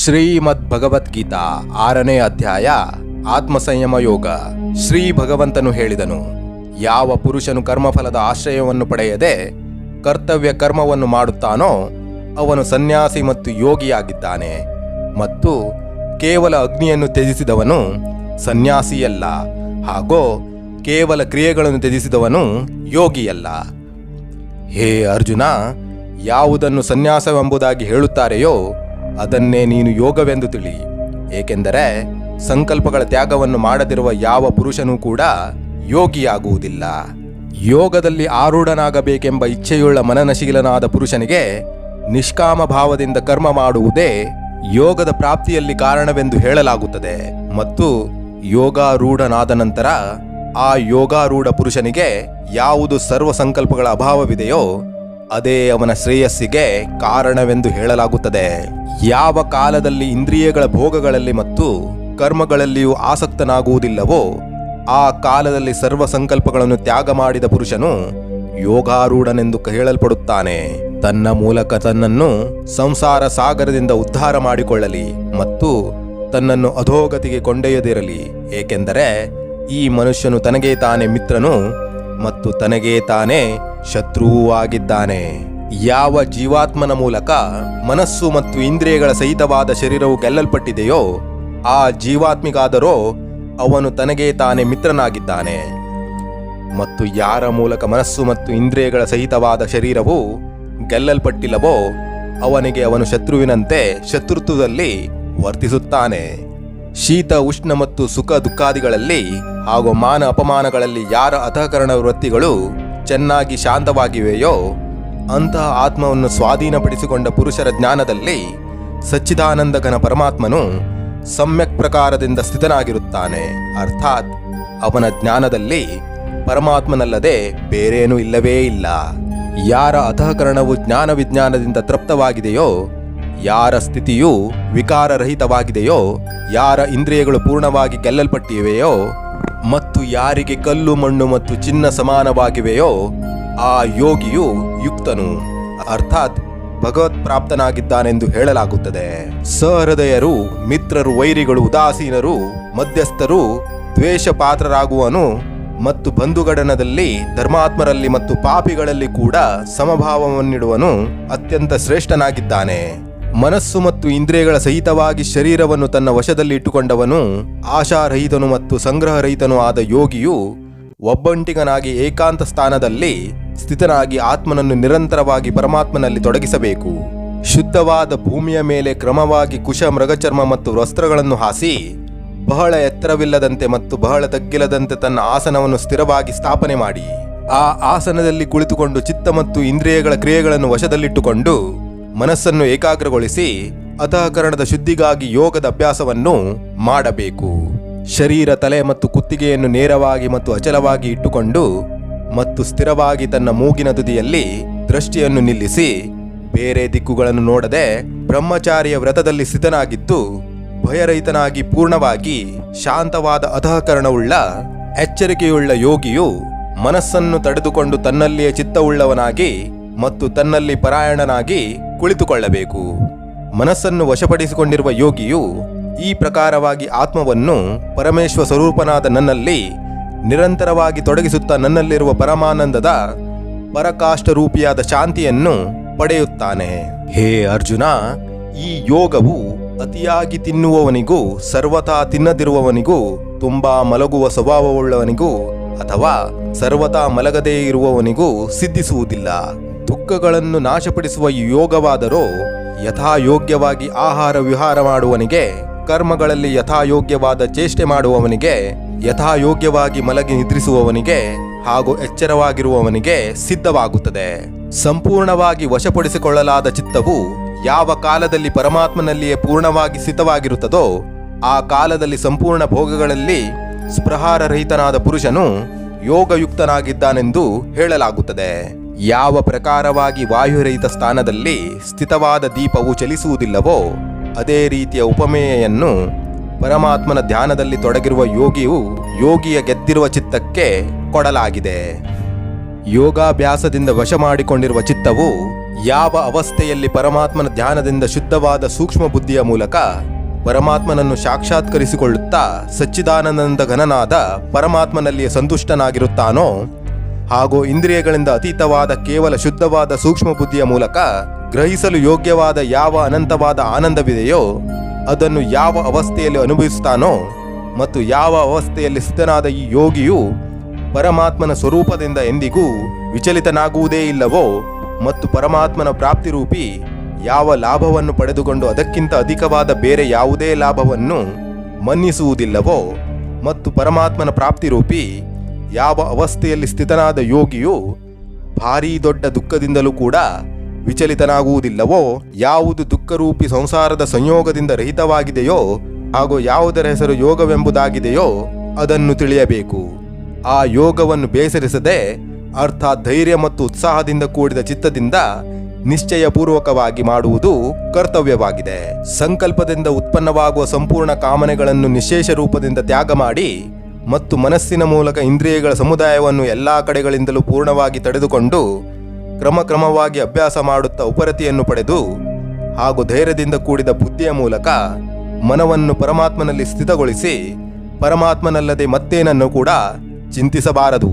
ಶ್ರೀಮದ್ ಭಗವದ್ಗೀತಾ 6ನೇ ಅಧ್ಯಾಯ ಆತ್ಮಸಂಯಮ ಯೋಗ. ಶ್ರೀ ಭಗವಂತನು ಹೇಳಿದನು, ಯಾವ ಪುರುಷನು ಕರ್ಮಫಲದ ಆಶ್ರಯವನ್ನು ಪಡೆಯದೆ ಕರ್ತವ್ಯ ಕರ್ಮವನ್ನು ಮಾಡುತ್ತಾನೋ ಅವನು ಸನ್ಯಾಸಿ ಮತ್ತು ಯೋಗಿಯಾಗಿದ್ದಾನೆ. ಮತ್ತು ಕೇವಲ ಅಗ್ನಿಯನ್ನು ತ್ಯಜಿಸಿದವನು ಸನ್ಯಾಸಿಯಲ್ಲ, ಹಾಗೂ ಕೇವಲ ಕ್ರಿಯೆಗಳನ್ನು ತ್ಯಜಿಸಿದವನು ಯೋಗಿಯಲ್ಲ. ಹೇ ಅರ್ಜುನ, ಯಾವುದನ್ನು ಸನ್ಯಾಸವೆಂಬುದಾಗಿ ಹೇಳುತ್ತಾರೆಯೋ ಅದನ್ನೇ ನೀನು ಯೋಗವೆಂದು ತಿಳಿ. ಏಕೆಂದರೆ ಸಂಕಲ್ಪಗಳ ತ್ಯಾಗವನ್ನು ಮಾಡದಿರುವ ಯಾವ ಪುರುಷನೂ ಕೂಡ ಯೋಗಿಯಾಗುವುದಿಲ್ಲ. ಯೋಗದಲ್ಲಿ ಆರೂಢನಾಗಬೇಕೆಂಬ ಇಚ್ಛೆಯುಳ್ಳ ಮನನಶೀಲನಾದ ಪುರುಷನಿಗೆ ನಿಷ್ಕಾಮ ಭಾವದಿಂದ ಕರ್ಮ ಮಾಡುವುದೇ ಯೋಗದ ಪ್ರಾಪ್ತಿಯಲ್ಲಿ ಕಾರಣವೆಂದು ಹೇಳಲಾಗುತ್ತದೆ. ಮತ್ತು ಯೋಗಾರೂಢನಾದ ನಂತರ ಆ ಯೋಗಾರೂಢ ಪುರುಷನಿಗೆ ಯಾವುದು ಸರ್ವ ಸಂಕಲ್ಪಗಳ ಅಭಾವವಿದೆಯೋ ಅದೇ ಅವನ ಶ್ರೇಯಸ್ಸಿಗೆ ಕಾರಣವೆಂದು ಹೇಳಲಾಗುತ್ತದೆ. ಯಾವ ಕಾಲದಲ್ಲಿ ಇಂದ್ರಿಯಗಳ ಭೋಗಗಳಲ್ಲಿ ಮತ್ತು ಕರ್ಮಗಳಲ್ಲಿಯೂ ಆಸಕ್ತನಾಗುವುದಿಲ್ಲವೋ ಆ ಕಾಲದಲ್ಲಿ ಸರ್ವ ಸಂಕಲ್ಪಗಳನ್ನು ತ್ಯಾಗ ಮಾಡಿದ ಪುರುಷನು ಯೋಗಾರೂಢನೆಂದು ಹೇಳಲ್ಪಡುತ್ತಾನೆ. ತನ್ನ ಮೂಲಕ ತನ್ನನ್ನು ಸಂಸಾರ ಸಾಗರದಿಂದ ಉದ್ಧಾರ ಮಾಡಿಕೊಳ್ಳಲಿ ಮತ್ತು ತನ್ನನ್ನು ಅಧೋಗತಿಗೆ ಕೊಂಡೊಯ್ಯದಿರಲಿ. ಏಕೆಂದರೆ ಈ ಮನುಷ್ಯನು ತನಗೇ ತಾನೇ ಮಿತ್ರನು ಮತ್ತು ತನಗೇ ತಾನೇ ಶತ್ರುವೂ ಆಗಿದ್ದಾನೆ. ಯಾವ ಜೀವಾತ್ಮನ ಮೂಲಕ ಮನಸ್ಸು ಮತ್ತು ಇಂದ್ರಿಯಗಳ ಸಹಿತವಾದ ಶರೀರವು ಗೆಲ್ಲಲ್ಪಟ್ಟಿದೆಯೋ ಆ ಜೀವಾತ್ಮಿಗಾದರೋ ಅವನು ತನಗೇ ತಾನೇ ಮಿತ್ರನಾಗಿದ್ದಾನೆ. ಮತ್ತು ಯಾರ ಮೂಲಕ ಮನಸ್ಸು ಮತ್ತು ಇಂದ್ರಿಯಗಳ ಸಹಿತವಾದ ಶರೀರವು ಗೆಲ್ಲಲ್ಪಟ್ಟಿಲ್ಲವೋ ಅವನಿಗೆ ಅವನು ಶತ್ರುವಿನಂತೆ ಶತ್ರುತ್ವದಲ್ಲಿ ವರ್ತಿಸುತ್ತಾನೆ. ಶೀತ ಉಷ್ಣ ಮತ್ತು ಸುಖ ದುಃಖಾದಿಗಳಲ್ಲಿ ಹಾಗೂ ಮಾನ ಅಪಮಾನಗಳಲ್ಲಿ ಯಾರ ಅಂತಃಕರಣ ವೃತ್ತಿಗಳು ಚೆನ್ನಾಗಿ ಶಾಂತವಾಗಿವೆಯೋ ಅಂತಹ ಆತ್ಮವನ್ನು ಸ್ವಾಧೀನಪಡಿಸಿಕೊಂಡ ಪುರುಷರ ಜ್ಞಾನದಲ್ಲಿ ಸಚ್ಚಿದಾನಂದಘನ ಪರಮಾತ್ಮನು ಸಮ್ಯಕ್ ಪ್ರಕಾರದಿಂದ ಸ್ಥಿತನಾಗಿರುತ್ತಾನೆ. ಅರ್ಥಾತ್ ಅವನ ಜ್ಞಾನದಲ್ಲಿ ಪರಮಾತ್ಮನಲ್ಲದೆ ಬೇರೇನೂ ಇಲ್ಲವೇ ಇಲ್ಲ. ಯಾರ ಅಂತಃಕರಣವು ಜ್ಞಾನ ವಿಜ್ಞಾನದಿಂದ ತೃಪ್ತವಾಗಿದೆಯೋ, ಯಾರ ಸ್ಥಿತಿಯು ವಿಕಾರರಹಿತವಾಗಿದೆಯೋ, ಯಾರ ಇಂದ್ರಿಯಗಳು ಪೂರ್ಣವಾಗಿ ಗೆಲ್ಲಲ್ಪಟ್ಟಿವೆಯೋ ಮತ್ತು ಯಾರಿಗೆ ಕಲ್ಲು ಮಣ್ಣು ಮತ್ತು ಚಿನ್ನ ಸಮಾನವಾಗಿವೆಯೋ ಆ ಯೋಗಿಯು ಯುಕ್ತನು, ಅರ್ಥಾತ್ ಭಗವತ್ ಪ್ರಾಪ್ತನಾಗಿದ್ದಾನೆಂದು ಹೇಳಲಾಗುತ್ತದೆ. ಸಹೃದಯರು, ಮಿತ್ರರು, ವೈರಿಗಳು, ಉದಾಸೀನರು, ಮಧ್ಯಸ್ಥರು, ದ್ವೇಷ ಪಾತ್ರರಾಗುವನು ಮತ್ತು ಬಂಧುಗಡನದಲ್ಲಿ ಧರ್ಮಾತ್ಮರಲ್ಲಿ ಮತ್ತು ಪಾಪಿಗಳಲ್ಲಿ ಕೂಡ ಸಮಭಾವವನ್ನಿಡುವನು ಅತ್ಯಂತ ಶ್ರೇಷ್ಠನಾಗಿದ್ದಾನೆ. ಮನಸ್ಸು ಮತ್ತು ಇಂದ್ರಿಯಗಳ ಸಹಿತವಾಗಿ ಶರೀರವನ್ನು ತನ್ನ ವಶದಲ್ಲಿ ಇಟ್ಟುಕೊಂಡವನು ಆಶಾರಹಿತನು ಮತ್ತು ಸಂಗ್ರಹರಹಿತನೂ ಆದ ಯೋಗಿಯು ಒಬ್ಬಂಟಿಗನಾಗಿ ಏಕಾಂತ ಸ್ಥಾನದಲ್ಲಿ ಸ್ಥಿತನಾಗಿ ಆತ್ಮನನ್ನು ನಿರಂತರವಾಗಿ ಪರಮಾತ್ಮನಲ್ಲಿ ತೊಡಗಿಸಬೇಕು. ಶುದ್ಧವಾದ ಭೂಮಿಯ ಮೇಲೆ ಕ್ರಮವಾಗಿ ಕುಶ, ಮೃಗಚರ್ಮ ಮತ್ತು ವಸ್ತ್ರಗಳನ್ನು ಹಾಸಿ ಬಹಳ ಎತ್ತರವಿಲ್ಲದಂತೆ ಮತ್ತು ಬಹಳ ತಗ್ಗಿಲ್ಲದಂತೆ ತನ್ನ ಆಸನವನ್ನು ಸ್ಥಿರವಾಗಿ ಸ್ಥಾಪನೆ ಮಾಡಿ ಆ ಆಸನದಲ್ಲಿ ಕುಳಿತುಕೊಂಡು ಚಿತ್ತ ಮತ್ತು ಇಂದ್ರಿಯಗಳ ಕ್ರಿಯೆಗಳನ್ನು ವಶದಲ್ಲಿಟ್ಟುಕೊಂಡು ಮನಸ್ಸನ್ನು ಏಕಾಗ್ರಗೊಳಿಸಿ ಅಂತಃಕರಣದ ಶುದ್ಧಿಗಾಗಿ ಯೋಗದ ಅಭ್ಯಾಸವನ್ನು ಮಾಡಬೇಕು. ಶರೀರ, ತಲೆ ಮತ್ತು ಕುತ್ತಿಗೆಯನ್ನು ನೇರವಾಗಿ ಮತ್ತು ಅಚಲವಾಗಿ ಇಟ್ಟುಕೊಂಡು ಮತ್ತು ಸ್ಥಿರವಾಗಿ ತನ್ನ ಮೂಗಿನ ತುದಿಯಲ್ಲಿ ದೃಷ್ಟಿಯನ್ನು ನಿಲ್ಲಿಸಿ ಬೇರೆ ದಿಕ್ಕುಗಳನ್ನು ನೋಡದೆ ಬ್ರಹ್ಮಚಾರಿಯ ವ್ರತದಲ್ಲಿ ಸ್ಥಿತನಾಗಿದ್ದು ಭಯರಹಿತನಾಗಿ ಪೂರ್ಣವಾಗಿ ಶಾಂತವಾದ ಅಂತಃಕರಣವುಳ್ಳ ಎಚ್ಚರಿಕೆಯುಳ್ಳ ಯೋಗಿಯು ಮನಸ್ಸನ್ನು ತಡೆದುಕೊಂಡು ತನ್ನಲ್ಲಿಯೇ ಚಿತ್ತವುಳ್ಳವನಾಗಿ ಮತ್ತು ತನ್ನಲ್ಲಿ ಪರಾಯಣನಾಗಿ ಕುಳಿತುಕೊಳ್ಳಬೇಕು. ಮನಸ್ಸನ್ನು ವಶಪಡಿಸಿಕೊಂಡಿರುವ ಯೋಗಿಯು ಈ ಪ್ರಕಾರವಾಗಿ ಆತ್ಮವನ್ನು ಪರಮೇಶ್ವರ ಸ್ವರೂಪನಾದ ನನ್ನಲ್ಲಿ ನಿರಂತರವಾಗಿ ತೊಡಗಿಸುತ್ತಾ ನನ್ನಲ್ಲಿರುವ ಪರಮಾನಂದದ ಪರಕಾಷ್ಟ ರೂಪಿಯಾದ ಶಾಂತಿಯನ್ನು ಪಡೆಯುತ್ತಾನೆ. ಹೇ ಅರ್ಜುನ, ಈ ಯೋಗವು ಅತಿಯಾಗಿ ತಿನ್ನುವವನಿಗೂ ಸರ್ವತಾ ತಿನ್ನದಿರುವವನಿಗೂ ತುಂಬಾ ಮಲಗುವ ಸ್ವಭಾವವುಳ್ಳವನಿಗೂ ಅಥವಾ ಸರ್ವತಾ ಮಲಗದೇ ಇರುವವನಿಗೂ ಸಿದ್ಧಿಸುವುದಿಲ್ಲ. ದುಃಖಗಳನ್ನು ನಾಶಪಡಿಸುವ ಈ ಯೋಗವಾದರೂ ಯಥಾಯೋಗ್ಯವಾಗಿ ಆಹಾರ ವಿಹಾರ ಮಾಡುವವನಿಗೆ, ಕರ್ಮಗಳಲ್ಲಿ ಯಥಾಯೋಗ್ಯವಾದ ಚೇಷ್ಟೆ ಮಾಡುವವನಿಗೆ, ಯಥಾಯೋಗ್ಯವಾಗಿ ಮಲಗಿ ನಿದ್ರಿಸುವವನಿಗೆ ಹಾಗೂ ಎಚ್ಚರವಾಗಿರುವವನಿಗೆ ಸಿದ್ಧವಾಗುತ್ತದೆ. ಸಂಪೂರ್ಣವಾಗಿ ವಶಪಡಿಸಿಕೊಳ್ಳಲಾದ ಚಿತ್ತವು ಯಾವ ಕಾಲದಲ್ಲಿ ಪರಮಾತ್ಮನಲ್ಲಿಯೇ ಪೂರ್ಣವಾಗಿ ಸ್ಥಿತವಾಗಿರುತ್ತದೋ ಆ ಕಾಲದಲ್ಲಿ ಸಂಪೂರ್ಣ ಭೋಗಗಳಲ್ಲಿ ಸ್ಪೃಹಾರಹಿತನಾದ ಪುರುಷನು ಯೋಗಯುಕ್ತನಾಗಿದ್ದಾನೆಂದು ಹೇಳಲಾಗುತ್ತದೆ. ಯಾವ ಪ್ರಕಾರವಾಗಿ ವಾಯುರಹಿತ ಸ್ಥಾನದಲ್ಲಿ ಸ್ಥಿತವಾದ ದೀಪವು ಚಲಿಸುವುದಿಲ್ಲವೋ ಅದೇ ರೀತಿಯ ಉಪಮೇಯನ್ನು ಪರಮಾತ್ಮನ ಧ್ಯಾನದಲ್ಲಿ ತೊಡಗಿರುವ ಯೋಗಿಯ ಗೆದ್ದಿರುವ ಚಿತ್ತಕ್ಕೆ ಕೊಡಲಾಗಿದೆ. ಯೋಗಾಭ್ಯಾಸದಿಂದ ವಶ ಮಾಡಿಕೊಂಡಿರುವ ಚಿತ್ತವು ಯಾವ ಅವಸ್ಥೆಯಲ್ಲಿ ಪರಮಾತ್ಮನ ಧ್ಯಾನದಿಂದ ಶುದ್ಧವಾದ ಸೂಕ್ಷ್ಮ ಬುದ್ಧಿಯ ಮೂಲಕ ಪರಮಾತ್ಮನನ್ನು ಸಾಕ್ಷಾತ್ಕರಿಸಿಕೊಳ್ಳುತ್ತಾ ಸಚ್ಚಿದಾನಂದ ಘನನಾದ ಪರಮಾತ್ಮನಲ್ಲಿಯೇ ಸಂತುಷ್ಟನಾಗಿರುತ್ತಾನೋ, ಹಾಗೂ ಇಂದ್ರಿಯಗಳಿಂದ ಅತೀತವಾದ ಕೇವಲ ಶುದ್ಧವಾದ ಸೂಕ್ಷ್ಮ ಬುದ್ಧಿಯ ಮೂಲಕ ಗ್ರಹಿಸಲು ಯೋಗ್ಯವಾದ ಯಾವ ಅನಂತವಾದ ಆನಂದವಿದೆಯೋ ಅದನ್ನು ಯಾವ ಅವಸ್ಥೆಯಲ್ಲಿ ಅನುಭವಿಸುತ್ತಾನೋ, ಮತ್ತು ಯಾವ ಅವಸ್ಥೆಯಲ್ಲಿ ಸ್ಥಿತನಾದ ಈ ಯೋಗಿಯು ಪರಮಾತ್ಮನ ಸ್ವರೂಪದಿಂದ ಎಂದಿಗೂ ವಿಚಲಿತನಾಗುವುದೇ ಇಲ್ಲವೋ, ಮತ್ತು ಪರಮಾತ್ಮನ ಪ್ರಾಪ್ತಿರೂಪಿ ಯಾವ ಲಾಭವನ್ನು ಪಡೆದುಕೊಂಡು ಅದಕ್ಕಿಂತ ಅಧಿಕವಾದ ಬೇರೆ ಯಾವುದೇ ಲಾಭವನ್ನು ಮನ್ನಿಸುವುದಿಲ್ಲವೋ, ಮತ್ತು ಪರಮಾತ್ಮನ ಪ್ರಾಪ್ತಿರೂಪಿ ಯಾವ ಅವಸ್ಥೆಯಲ್ಲಿ ಸ್ಥಿತನಾದ ಯೋಗಿಯು ಭಾರೀ ದೊಡ್ಡ ದುಃಖದಿಂದಲೂ ಕೂಡ ವಿಚಲಿತನಾಗುವುದಿಲ್ಲವೋ, ಯಾವುದು ದುಃಖರೂಪಿ ಸಂಸಾರದ ಸಂಯೋಗದಿಂದ ರಹಿತವಾಗಿದೆಯೋ ಹಾಗೂ ಯಾವುದರ ಹೆಸರು ಯೋಗವೆಂಬುದಾಗಿದೆಯೋ ಅದನ್ನು ತಿಳಿಯಬೇಕು. ಆ ಯೋಗವನ್ನು ಬೇಸರಿಸದೆ, ಅರ್ಥಾತ್ ಧೈರ್ಯ ಮತ್ತು ಉತ್ಸಾಹದಿಂದ ಕೂಡಿದ ಚಿತ್ತದಿಂದ ನಿಶ್ಚಯಪೂರ್ವಕವಾಗಿ ಮಾಡುವುದು ಕರ್ತವ್ಯವಾಗಿದೆ. ಸಂಕಲ್ಪದಿಂದ ಉತ್ಪನ್ನವಾಗುವ ಸಂಪೂರ್ಣ ಕಾಮನೆಗಳನ್ನು ನಿಶೇಷ ರೂಪದಿಂದ ತ್ಯಾಗ ಮಾಡಿ ಮತ್ತು ಮನಸ್ಸಿನ ಮೂಲಕ ಇಂದ್ರಿಯಗಳ ಸಮುದಾಯವನ್ನು ಎಲ್ಲ ಕಡೆಗಳಿಂದಲೂ ಪೂರ್ಣವಾಗಿ ತಡೆದುಕೊಂಡು ಕ್ರಮಕ್ರಮವಾಗಿ ಅಭ್ಯಾಸ ಮಾಡುತ್ತಾ ಉಪರತಿಯನ್ನು ಪಡೆದು ಹಾಗೂ ಧೈರ್ಯದಿಂದ ಕೂಡಿದ ಬುದ್ಧಿಯ ಮೂಲಕ ಮನವನ್ನು ಪರಮಾತ್ಮನಲ್ಲಿ ಸ್ಥಿತಗೊಳಿಸಿ ಪರಮಾತ್ಮನಲ್ಲದೆ ಮತ್ತೇನನ್ನು ಕೂಡ ಚಿಂತಿಸಬಾರದು.